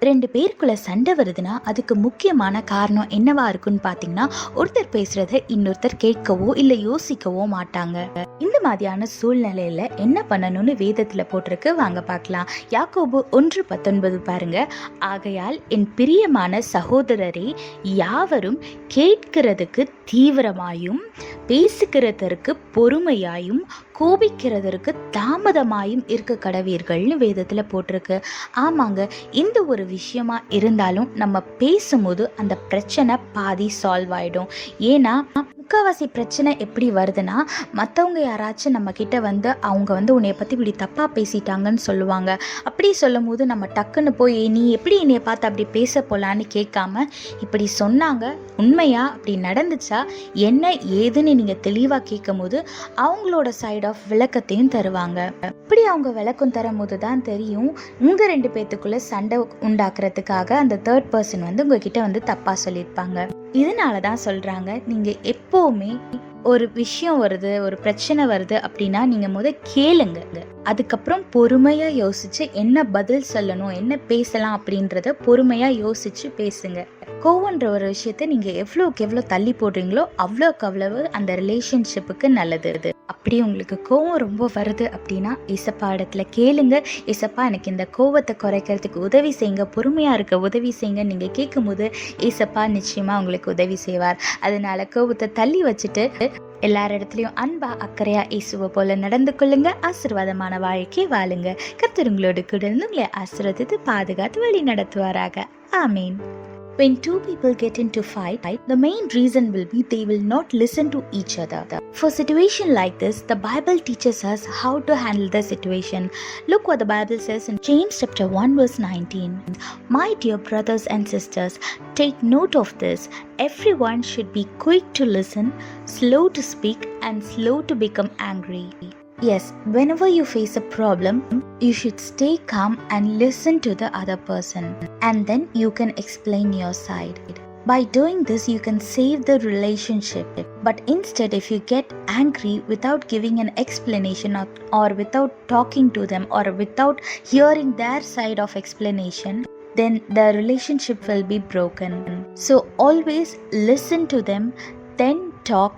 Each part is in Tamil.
2 பேருக்குள்ள சண்டை வருதுன்னா அதுக்கு முக்கியமான காரணம் என்னவா இருக்குன்னு பார்த்தீங்கன்னா, ஒருத்தர் பேசுறத இன்னொருத்தர் கேட்கவோ இல்லை யோசிக்கவோ மாட்டாங்க. இந்த மாதிரியான சூழ்நிலையில என்ன பண்ணணும்னு வேதத்துல போட்டிருக்கு, வாங்க பார்க்கலாம். யாக்கோபு 1:19 பாருங்க. ஆகையால் என் பிரியமான சகோதரரே, யாவரும் கேட்கிறதுக்கு தீவிரமாயும், பேசுகிறதற்கு பொறுமையாயும், கோபிக்கிறதற்கு தாமதமாயும் இருக்க கடவீர்கள்னு வேதத்துல போட்டிருக்கு. ஆமாங்க, இந்த ஒரு விஷயமா இருந்தாலும் நம்ம பேசும்போது அந்த பிரச்சனை பாதி சால்வ் ஆயிடும். ஏன்னா முக்கால்வாசி பிரச்சனை எப்படி வருதுன்னா, மற்றவங்க யாராச்சும் நம்ம கிட்ட வந்து அவங்க உன்னைய பற்றி இப்படி தப்பாக பேசிட்டாங்கன்னு சொல்லுவாங்க. அப்படி சொல்லும் போது நம்ம டக்குன்னு போய் நீ எப்படி என்னைய பார்த்து அப்படி பேச போலான்னு கேட்காம, இப்படி சொன்னாங்க உண்மையா, அப்படி நடந்துச்சா, என்ன ஏதுன்னு நீங்கள் தெளிவாக கேட்கும் போது அவங்களோட சைட் ஆஃப் விளக்கத்தையும் தருவாங்க. இப்படி அவங்க விளக்கம் தரும் போது தான் தெரியும் உங்கள் 2 பேத்துக்குள்ளே சண்டை உண்டாக்குறதுக்காக அந்த தேர்ட் பர்சன் உங்ககிட்ட தப்பாக சொல்லியிருப்பாங்க. இதனால தான் சொல்கிறாங்க, நீங்கள் எப்போவுமே ஒரு விஷயம் வருது, ஒரு பிரச்சனை வருது அப்படின்னா நீங்கள் கேளுங்க. அதுக்கப்புறம் பொறுமையாக யோசித்து என்ன பதில் சொல்லணும், என்ன பேசலாம் அப்படின்றத பொறுமையாக யோசித்து பேசுங்க. கோவன்ற ஒரு விஷயத்தை நீங்கள் எவ்வளோக்கு எவ்வளோ தள்ளி போடுறீங்களோ அவ்வளோக்கு அவ்வளவு அந்த ரிலேஷன்ஷிப்புக்கு நல்லது. அப்படி உங்களுக்கு கோவம் ரொம்ப வருது அப்படின்னா ஏசப்பா இடத்துல கேளுங்க. ஏசப்பா எனக்கு இந்த கோவத்தை குறைக்கிறதுக்கு உதவி செய்யுங்க, பொறுமையாக இருக்க உதவி செய்யுங்க. நீங்கள் கேட்கும்போது ஏசப்பா நிச்சயமாக உங்களுக்கு உதவி செய்வார். அதனால கோவத்தை தள்ளி வச்சுட்டு எல்லார் இடத்துலையும் அன்பா அக்கறையா இயேசுவை போல நடந்து கொள்ளுங்க. ஆசீர்வாதமான வாழ்க்கையை வாழுங்க. கர்த்தர் உங்களோடு கூட இருந்து உங்களை ஆசீர்வதித்து பாதுகாத்து வழி நடத்துவாராக. ஆமீன். When 2 people get into fight, the main reason will be they will not listen to each other. For situation like this, the Bible teaches us how to handle the situation. Look what the Bible says in James chapter 1 verse 19. My dear brothers and sisters, take note of this. Everyone should be quick to listen, slow to speak, and slow to become angry. Yes, whenever you face a problem, you should stay calm and listen to the other person, and then you can explain your side. By doing this, you can save the relationship. But instead, if you get angry without giving an explanation or without talking to them or without hearing their side of explanation, then the relationship will be broken. So always listen to them, then talk,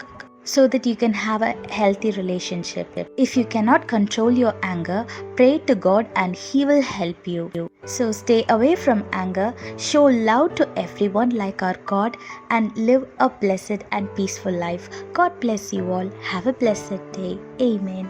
so that you can have a healthy relationship. If you cannot control your anger, pray to God and He will help you. So stay away from anger, show love to everyone like our God, and live a blessed and peaceful life. God bless you all. Have a blessed day. Amen.